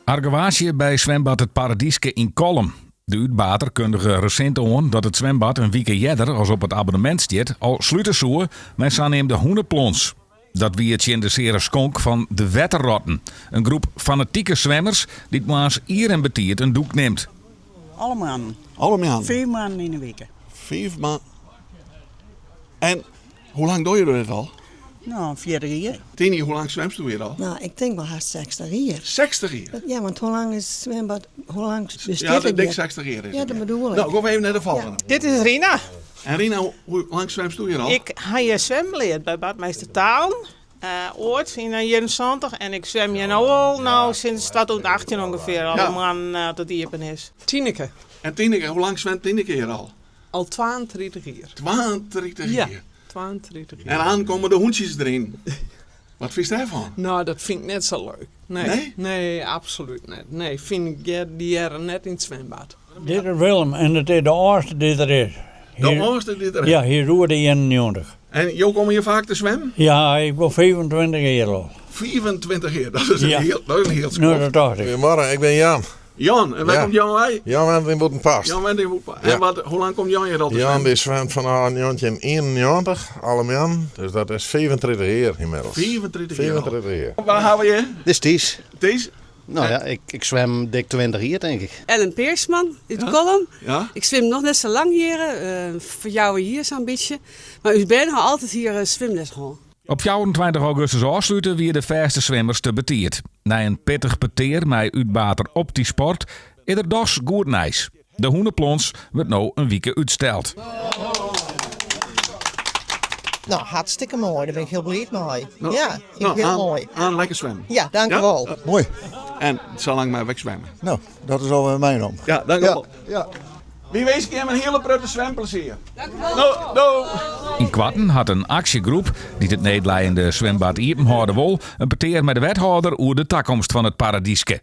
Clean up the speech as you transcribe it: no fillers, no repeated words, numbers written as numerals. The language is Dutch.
Argewaasje bij zwembad Het Paradieske in Kolm. De uitbater kondigde recent aan dat het zwembad een week eerder als op het abonnement staat al sluiten zou met zijn de hoenenplons. Dat wie het in de serie skonk van de Wetterrotten. Een groep fanatieke zwemmers die het maar eens hier en betiert een doek neemt. Allemaal. Allemaal? 5 maanden in de week. 5 maanden. En hoe lang doe je dit al? Nou, 40 jaar. Tini, hoe lang zwemst u hier al? Nou, ik denk wel haast 60 jaar. 60 jaar? Ja, want hoe lang is het zwembad, hoe lang bestaat Ja, het dat dik hier? 60 jaar is Ja, het. dat bedoel ik. Nou, gaan we even naar de volgende. Dit is Rina. En Rina, hoe lang zwemst u hier al? Ik heb hier zwemleerd bij Badmeester Taal. Ooit in 71 en ik zwem hier nou sinds 2018 ongeveer. Allemaal aan de diepen is. Tineke, En Tineke, hoe lang zwemt Tineke hier al? al 32 jaar. 22 Ja, jaar. 32 En jaar. aan komen de hoentjes erin. Wat vind je daarvan? Nou, dat vind ik net zo leuk. Nee? Nee, absoluut niet. Nee, vind ik die jaren net in het zwembad. Dit is Willem en het is de oudste die er is. De oudste dit er. Ja, hier roerde de 91. En Jo, kom je vaak te zwemmen? Ja, ik ben 25 jaar al. 24 jaar, dat is een Ja. heel schot. Nou, dat dacht ik. Goedemorgen, ik ben Jan. Jan, en waar Ja. komt Jan bij? Jan bent in Boetenpast. Jan, waar die moet- Ja. En hoe lang komt Jan hier al te Jan zwemmen? die zwemt vanaf 1991, allemaal. Dus dat is 34 jaar inmiddels. 24 jaar. 34 jaar. Waar gaan we je? Dit is Ties. Deze? Nou ja, ik zwem dik 20 jaar, denk ik. Ellen Peersman uit Ja? Kolm. Ja? Ik zwem nog net zo lang hier. Voor jou hier zo'n beetje. Maar u bent altijd hier zwemles gehad. Op 24 augustus afsluiten weer de verste zwemmers te betiert. Na een pittig peteer met uitbater Optisport is er dus goed nice. De hoenenplons wordt nou een week uitsteld. Nou, hartstikke mooi. Daar ben ik heel blij mee. Nou, ja, vind ik heel mooi. Aan lekker zwemmen. Ja, dank u Ja? wel. Mooi. En zo lang maar wegzwemmen. Nou, dat is al mijn naam. Ja, dank u wel. Ja. Wie wees ik hem een hele prutte zwemplezier. Dank u wel. No. In Kwarten had een actiegroep die het Nederlandse zwembad Iepenhouden wil een peteer met de wethouder over de toekomst van het Paradieske.